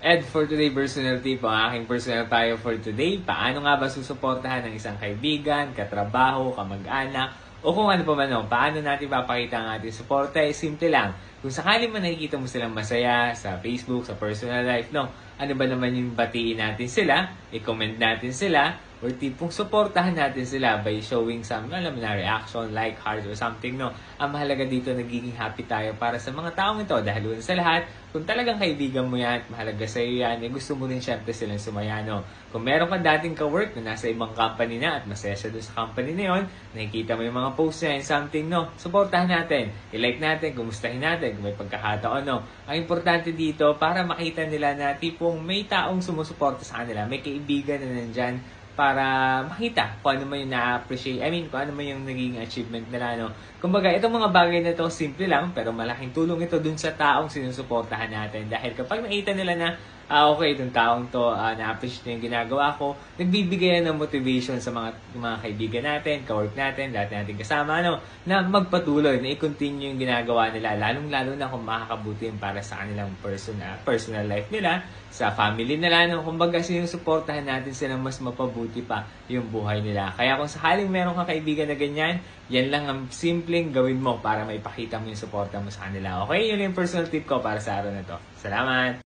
And for today personal tip, ang aking personal tayo for today, paano nga ba susuportahan ng isang kaibigan, katrabaho, kamag-anak, o kung ano pa man no, paano natin papakita ang ating suporta? Simple lang. Kung sakali man nakikita mo silang masaya sa Facebook, sa personal life, no, ano ba naman yung batiin natin sila, i-comment natin sila, or tipong suportahan natin sila by showing some, alam mo na, reaction, like, heart, or something, no. Ang mahalaga dito, nagiging happy tayo para sa mga taong ito. Dahil una sa lahat, kung talagang kaibigan mo yan at mahalaga sa iyo yan, gusto mo rin syempre silang sumaya, no. Kung meron kang dating ka-work na nasa ibang company na at masaya siya doon sa company na yun, nakikita mo yung mga posts niya and something, no, suportahan natin, i-like natin, kumustahin natin, kung may pagkakataon, no. Ang importante dito, para makita nila na tipong may taong sumusuporta sa kanila, may kaibigan na nandyan, para makita kung ano man yung na-appreciate, kung ano man yung naging achievement nila, no. Kumbaga, itong mga bagay na to simple lang, pero malaking tulong ito dun sa taong sinusuportahan natin. Dahil kapag nakita nila na, okay, itong taong to, na-appreciate yung ginagawa ko, nagbibigay yan ng motivation sa mga kaibigan natin, ka-work natin, lahat natin kasama, no, na magpatuloy, na i-continue yung ginagawa nila, lalong-lalo na kung makakabuti yung para sa kanilang personal life nila, sa family nila, no. Kumbaga, sinusuportahan natin silang mas mapabuti pa yung buhay nila. Kaya kung sakaling meron kang kaibigan na ganyan, yan lang ang simpleng gawin mo para maipakita mo yung suporta mo sa kanila. Okay? Yun yung personal tip ko para sa araw na to. Salamat!